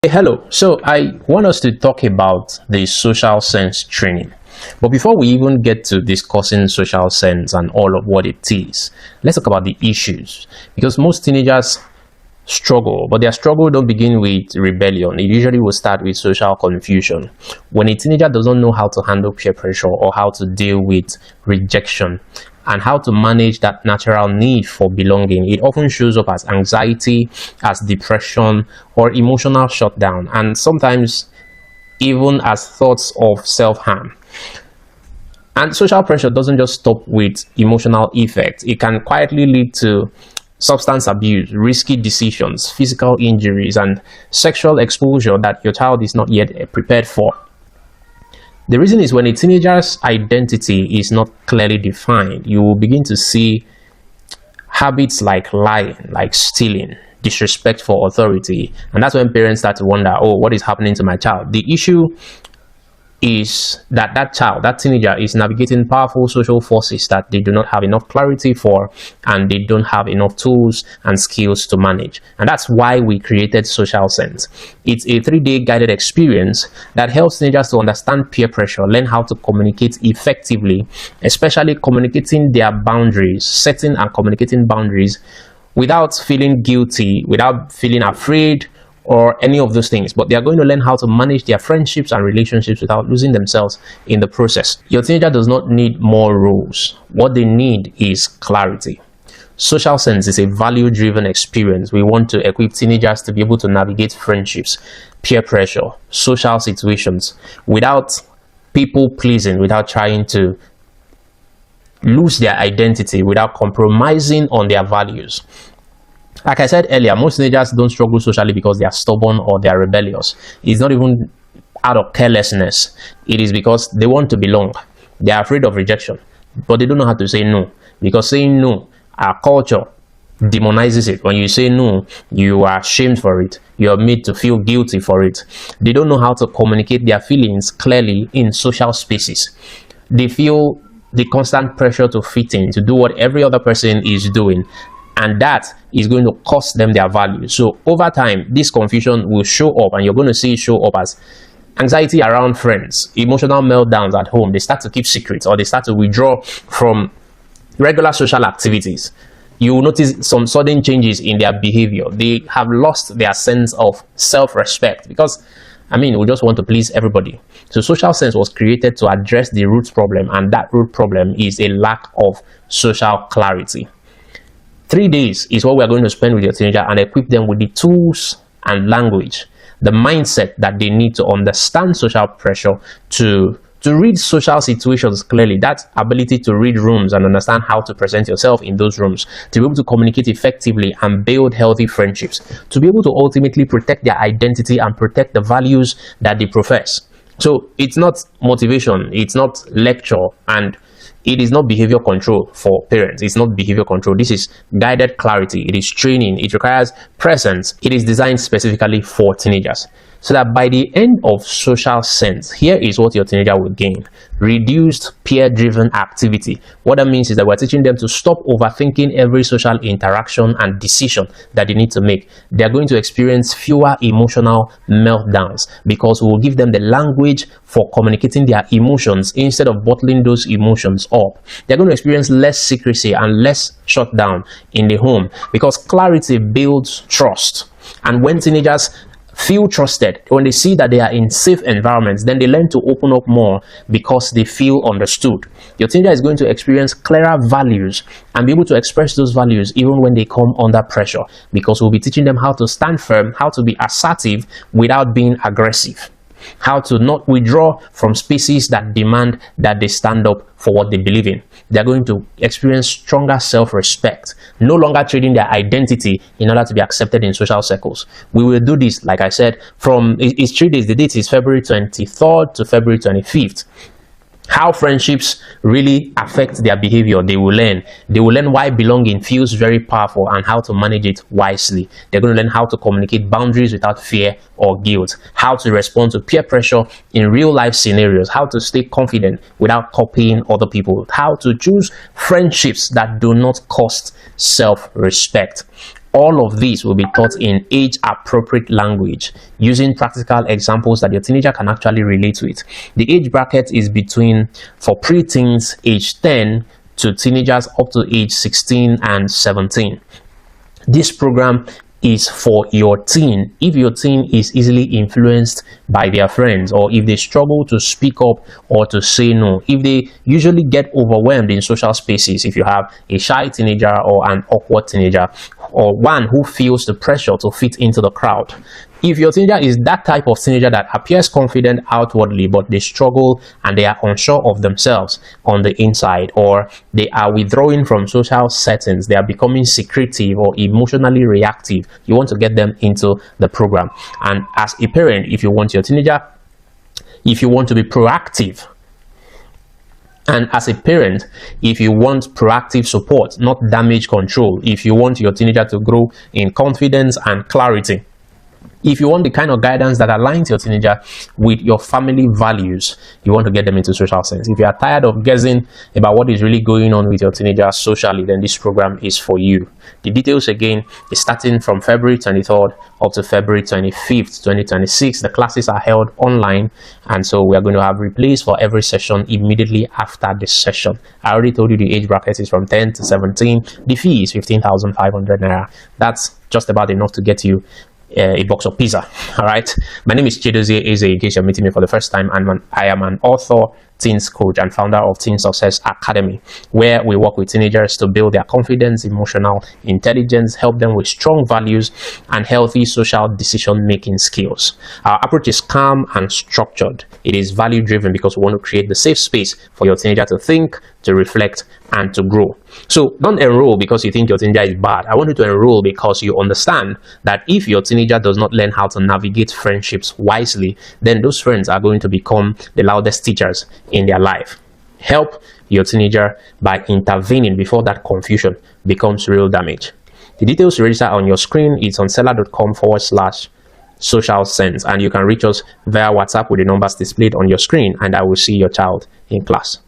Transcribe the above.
Hey, hello. So I want us to talk about the social sense training. But before we even get to discussing social sense and all of what it is, let's talk about the issues. Because most teenagers struggle, but their struggle don't begin with rebellion. It usually will start with social confusion. When a teenager doesn't know how to handle peer pressure or how to deal with rejection and how to manage that natural need for belonging, it often shows up as anxiety, as depression, or emotional shutdown, and sometimes even as thoughts of self-harm. And social pressure doesn't just stop with emotional effects. It can quietly lead to substance abuse, risky decisions, physical injuries, and sexual exposure that your child is not yet prepared for. The reason is when a teenager's identity is not clearly defined, you will begin to see habits like lying, like stealing, disrespect for authority. And that's when parents start to wonder, oh, what is happening to my child? The issue is that that teenager is navigating powerful social forces that they do not have enough clarity for, and they don't have enough tools and skills to manage. And that's why we created SocialSense. It's a 3-day guided experience that helps teenagers to understand peer pressure, learn how to communicate effectively, especially communicating their boundaries, setting and communicating boundaries without feeling guilty, without feeling afraid, or any of those things. But they are going to learn how to manage their friendships and relationships without losing themselves in the process. Your teenager does not need more rules. What they need is clarity. SocialSense is a value-driven experience. We want to equip teenagers to be able to navigate friendships, peer pressure, social situations without people pleasing, without trying to lose their identity, without compromising on their values. Like I said earlier, most teenagers don't struggle socially because they are stubborn or they are rebellious. It's not even out of carelessness. It is because they want to belong. They are afraid of rejection, but they don't know how to say no. Because saying no, our culture demonizes it. When you say no, you are shamed for it. You are made to feel guilty for it. They don't know how to communicate their feelings clearly in social spaces. They feel the constant pressure to fit in, to do what every other person is doing. And that is going to cost them their value. So over time, this confusion will show up, and you're going to see it show up as anxiety around friends, emotional meltdowns at home. They start to keep secrets, or they start to withdraw from regular social activities. You will notice some sudden changes in their behavior. They have lost their sense of self-respect because, we just want to please everybody. So SocialSense was created to address the root problem, and that root problem is a lack of social clarity. 3 days is what we are going to spend with your teenager and equip them with the tools and language, the mindset that they need to understand social pressure, to read social situations clearly, that ability to read rooms and understand how to present yourself in those rooms, to be able to communicate effectively and build healthy friendships, to be able to ultimately protect their identity and protect the values that they profess. So it's not motivation, it's not lecture, and it is not behavior control for parents. It's not behavior control. This is guided clarity. It is training. It requires presence. It is designed specifically for teenagers. So that by the end of SocialSense, here is what your teenager will gain. Reduced peer-driven activity. What that means is that we're teaching them to stop overthinking every social interaction and decision that they need to make. They're going to experience fewer emotional meltdowns because we'll give them the language for communicating their emotions instead of bottling those emotions up. They're going to experience less secrecy and less shutdown in the home because clarity builds trust. And when teenagers feel trusted, when they see that they are in safe environments, then they learn to open up more because they feel understood. Your teenager is going to experience clearer values and be able to express those values even when they come under pressure, because we'll be teaching them how to stand firm, how to be assertive without being aggressive, how to not withdraw from spaces that demand that they stand up for what they believe in. They're going to experience stronger self-respect, no longer trading their identity in order to be accepted in social circles. We will do this, like I said, it's 3 days. The date is February 23rd to February 25th. How friendships really affect their behavior, they will learn. They will learn why belonging feels very powerful and how to manage it wisely. They're going to learn how to communicate boundaries without fear or guilt, how to respond to peer pressure in real life scenarios, how to stay confident without copying other people, how to choose friendships that do not cost self-respect. All of these will be taught in age-appropriate language, using practical examples that your teenager can actually relate with. The age bracket is between, for preteens, age 10 to teenagers up to age 16 and 17. This program is for your teen. If your teen is easily influenced by their friends, or if they struggle to speak up or to say no, if they usually get overwhelmed in social spaces, if you have a shy teenager or an awkward teenager, or one who feels the pressure to fit into the crowd, if your teenager is that type of teenager that appears confident outwardly but they struggle and they are unsure of themselves on the inside, or they are withdrawing from social settings, they are becoming secretive or emotionally reactive, you want to get them into the program. And as a parent, if you want your teenager, if you want to be proactive, and as a parent, if you want proactive support, not damage control, if you want your teenager to grow in confidence and clarity, if you want the kind of guidance that aligns your teenager with your family values, you want to get them into SocialSense. If you are tired of guessing about what is really going on with your teenager socially, then this program is for you. The details again is starting from February 23rd up to February 25th, 2026. The classes are held online, and so we are going to have replays for every session immediately after this session. I already told you the age bracket is from 10 to 17. The fee is 15,500 naira. That's just about enough to get you a box of pizza. All right, my name is Chidozie Eze. In case you're meeting me for the first time, I am an author, teens coach, and founder of Teen Success Academy, where we work with teenagers to build their confidence, emotional intelligence, help them with strong values and healthy social decision-making skills. Our approach is calm and structured. It is value-driven because we want to create the safe space for your teenager to think, to reflect, and to grow. So don't enroll because you think your teenager is bad. I want you to enroll because you understand that if your teenager does not learn how to navigate friendships wisely, then those friends are going to become the loudest teachers in their life. Help your teenager by intervening before that confusion becomes real damage. The details to register on your screen. It's on seller.com/SocialSense, and you can reach us via WhatsApp with the numbers displayed on your screen, and I will see your child in class.